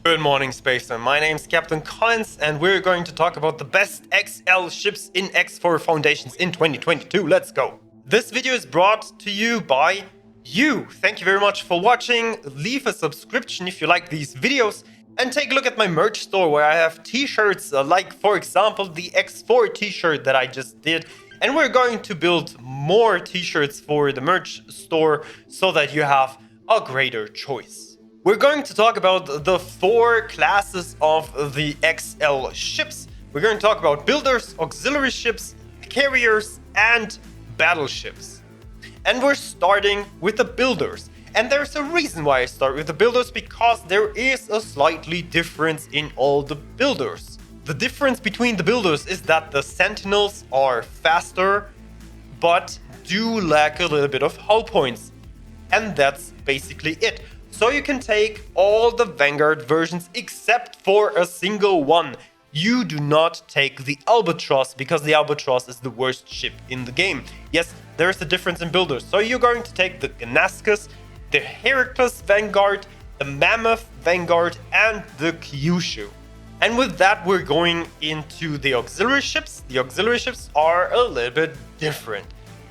Good morning, Spaceman. My name's Captain Collins, and we're going to talk about the best XL ships in X4 Foundations in 2022. Let's go. This video is brought to you by you. Thank you very much for watching. Leave a subscription if you like these videos, and take a look at my merch store where I have t-shirts like, for example, the X4 t-shirt that I just did. And we're going to build more t-shirts for the merch store so that you have a greater choice. We're going to talk about the 4 classes of the XL ships. We're going to talk about builders, auxiliary ships, carriers, and battleships. And we're starting with the builders. And there's a reason why I start with the builders, because there is a slightly difference in all the builders. The difference between the builders is that the sentinels are faster, but do lack a little bit of hull points. And that's basically it. So you can take all the Vanguard versions except for a single one. You do not take the Albatross, because the Albatross is the worst ship in the game. Yes, there is a difference in builders. So you're going to take the Ganascus, the Heracles Vanguard, the Mammoth Vanguard, and the Kyushu. And with that, we're going into the auxiliary ships. The auxiliary ships are a little bit different.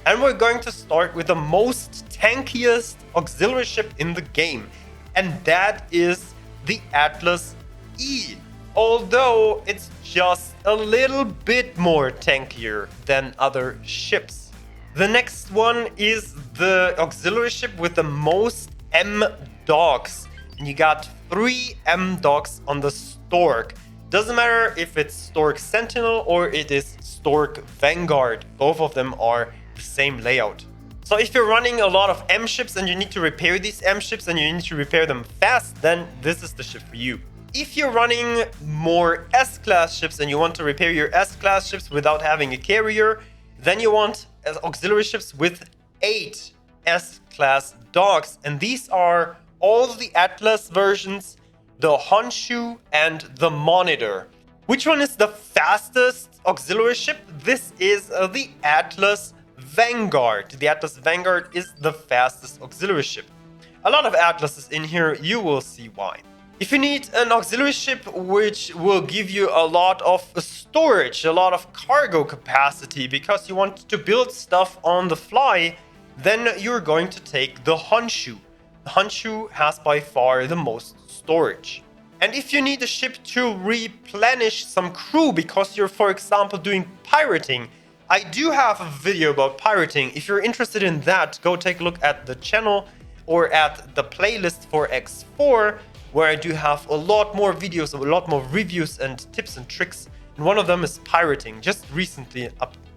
And we're going to start with the most tankiest auxiliary ship in the game. And that is the Atlas E. Although it's just a little bit more tankier than other ships. The next one is the auxiliary ship with the most M-Dogs. And you got 3 M-Dogs on the Stork. Doesn't matter if it's Stork Sentinel or it is Stork Vanguard. Both of them are the same layout. So if you're running a lot of M ships and you need to repair these M ships and you need to repair them fast, then this is the ship for you. If you're running more S-class ships and you want to repair your S-class ships without having a carrier, then you want auxiliary ships with 8 S-class dogs. And these are all the Atlas versions, the Honshu, and the Monitor. Which one is the fastest auxiliary ship? This is the Atlas Vanguard. The Atlas Vanguard is the fastest auxiliary ship. A lot of Atlases in here, you will see why. If you need an auxiliary ship which will give you a lot of storage, a lot of cargo capacity, because you want to build stuff on the fly, then you're going to take the Honshu. The Honshu has by far the most storage. And if you need a ship to replenish some crew because you're, for example, doing pirating, I do have a video about pirating. If you're interested in that, go take a look at the channel or at the playlist for X4, where I do have a lot more videos, a lot more reviews and tips and tricks. And one of them is pirating, just recently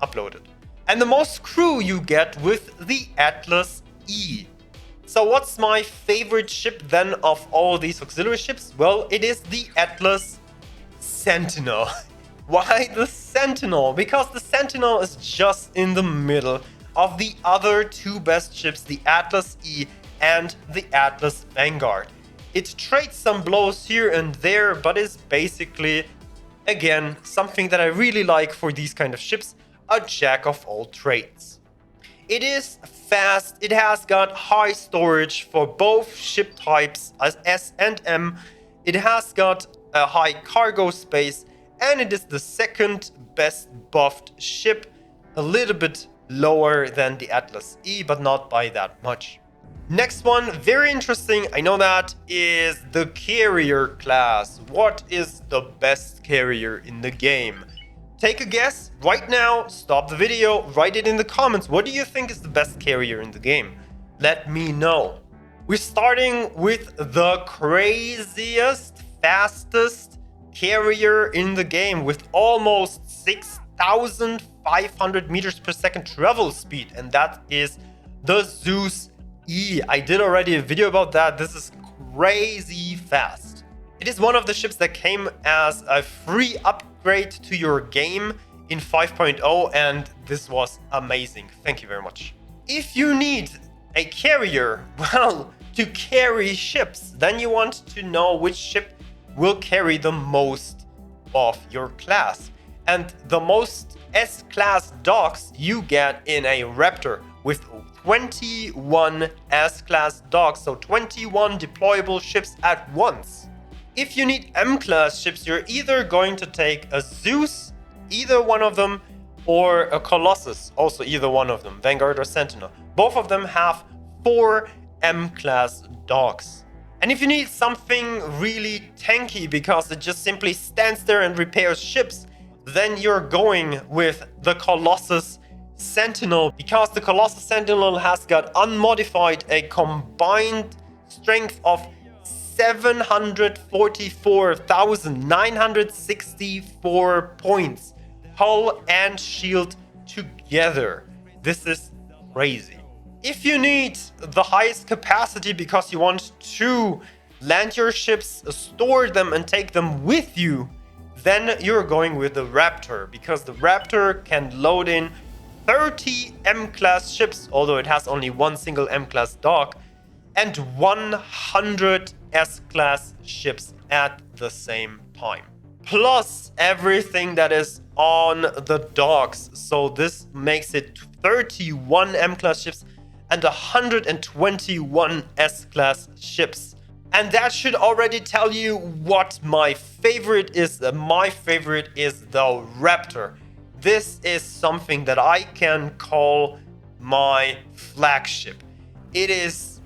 uploaded. And the most crew you get with the Atlas E. So what's my favorite ship then of all these auxiliary ships? Well, it is the Atlas Sentinel. Why the Sentinel? Because the Sentinel is just in the middle of the other 2 best ships, the Atlas E and the Atlas Vanguard. It trades some blows here and there, but is basically, again, something that I really like for these kind of ships, a jack of all trades. It is fast, it has got high storage for both ship types as S and M. It has got a high cargo space, and it is the 2nd best buffed ship, a little bit lower than the Atlas E, but not by that much. Next one, very interesting, I know that, is the carrier class. What is the best carrier in the game? Take a guess right now, stop the video, write it in the comments. What do you think is the best carrier in the game? Let me know. We're starting with the craziest, fastest carrier in the game with almost 6,500 meters per second travel speed, and that is the Zeus E. I did already a video about that. This is crazy fast. It is one of the ships that came as a free upgrade to your game in 5.0, and this was amazing. Thank you very much. If you need a carrier, well, to carry ships, then you want to know which ship will carry the most of your class. And the most S-class docks you get in a Raptor with 21 S-class docks, so 21 deployable ships at once. If you need M-class ships, you're either going to take a Zeus, either one of them, or a Colossus, also either one of them, Vanguard or Sentinel. Both of them have 4 M-class docks. And if you need something really tanky because it just simply stands there and repairs ships, then you're going with the Colossus Sentinel, because the Colossus Sentinel has got unmodified a combined strength of 744,964 points, hull and shield together. This is crazy. If you need the highest capacity because you want to land your ships, store them and take them with you, then you're going with the Raptor, because the Raptor can load in 30 M-class ships, although it has only one single M-class dock, and 100 S-class ships at the same time. Plus everything that is on the docks. So this makes it 31 M-class ships and 121 S-class ships. And that should already tell you what my favorite is. My favorite is the Raptor. This is something that I can call my flagship. It is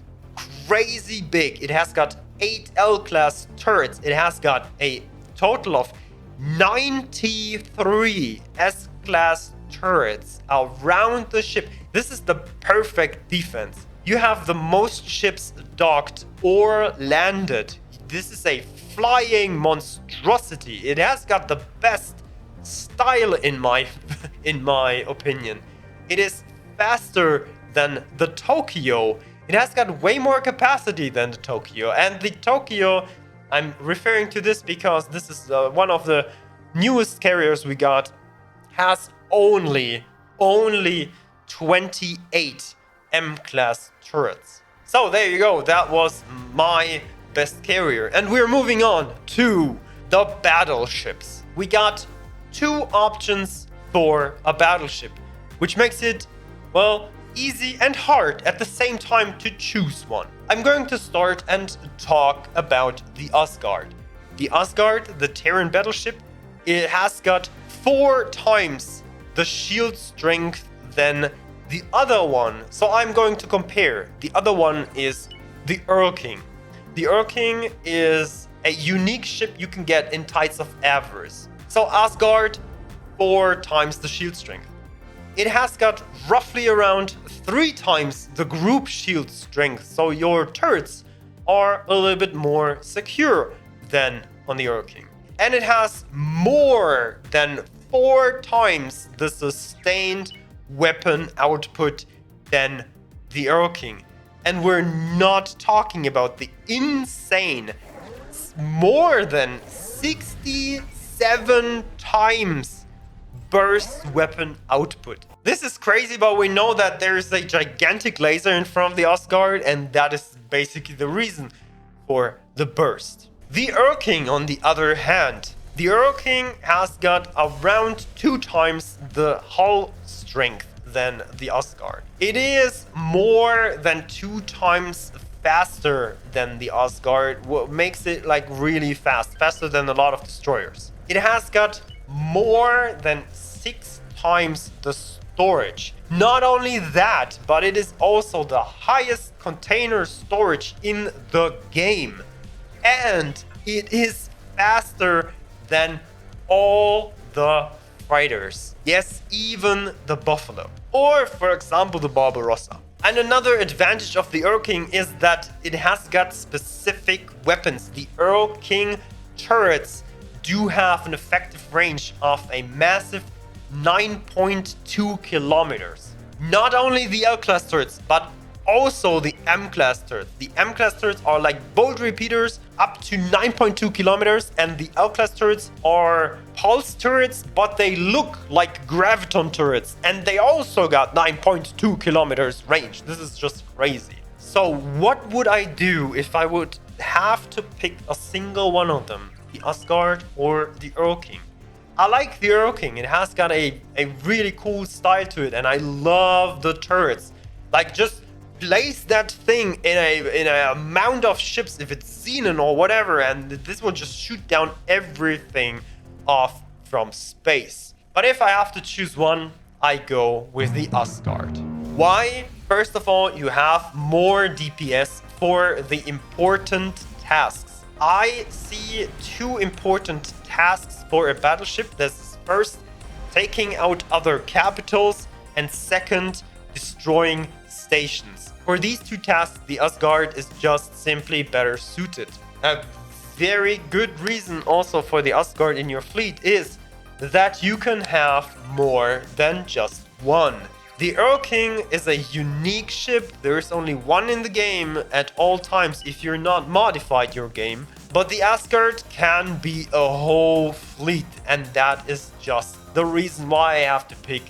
crazy big. It has got 8 L-class turrets. It has got a total of 93 S-class turrets around the ship. This is the perfect defense. You have the most ships docked or landed. This is a flying monstrosity. It has got the best style in my opinion. It is faster than the Tokyo. It has got way more capacity than the Tokyo. And the Tokyo, I'm referring to this because this is one of the newest carriers we got, has only 28 M-class turrets. So there you go. That was my best carrier. And we're moving on to the battleships. We got 2 options for a battleship, which makes it, well, easy and hard at the same time to choose one. I'm going to start and talk about the Asgard. The Asgard, the Terran battleship, it has got 4 times the shield strength than the other one. So I'm going to compare. The other one is the Earl King. The Earl King is a unique ship you can get in Tides of Avarice. So Asgard, 4 times the shield strength. It has got roughly around 3 times the group shield strength. So your turrets are a little bit more secure than on the Earl King. And it has more than 4 times the sustained weapon output than the Earl King. And we're not talking about the insane more than 67 times burst weapon output. This is crazy, but we know that there is a gigantic laser in front of the Asgard, and that is basically the reason for the burst. The Earl King, on the other hand, the Earl King has got around 2 times the hull strength than the Asgard. It is more than 2 times faster than the Asgard, what makes it like really fast, faster than a lot of destroyers. It has got more than 6 times the storage. Not only that, but it is also the highest container storage in the game. And it is faster than all the fighters. Yes, even the Buffalo. Or, for example, the Barbarossa. And another advantage of the Earl King is that it has got specific weapons. The Earl King turrets do have an effective range of a massive 9.2 kilometers. Not only the L-class turrets, but also the M-class turrets. The M-class turrets are like bolt repeaters up to 9.2 kilometers, and the L-class turrets are pulse turrets, but they look like graviton turrets, and they also got 9.2 kilometers range. This is just crazy. So what would I do if I would have to pick a single one of them? The Asgard or the Earl King? I like the Earl King. It has got a really cool style to it, and I love the turrets. Like, just place that thing in a amount of ships, if it's Xenon or whatever, and this will just shoot down everything off from space. But if I have to choose one, I go with the Asgard. Why? First of all, you have more DPS for the important tasks. I see two important tasks for a battleship. This is first, taking out other capitals, and second, destroying stations. For these two tasks, the Asgard is just simply better suited. A very good reason also for the Asgard in your fleet is that you can have more than just one. The Earl King is a unique ship. There is only one in the game at all times if you're not modified your game. But the Asgard can be a whole fleet, and that is just the reason why I have to pick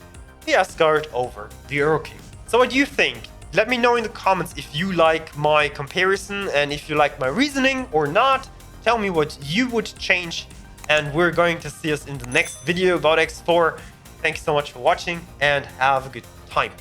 the Asgard over the Earl King. So what do you think? Let me know in the comments if you like my comparison and if you like my reasoning or not. Tell me what you would change, and we're going to see us in the next video about X4. Thanks so much for watching and have a good time.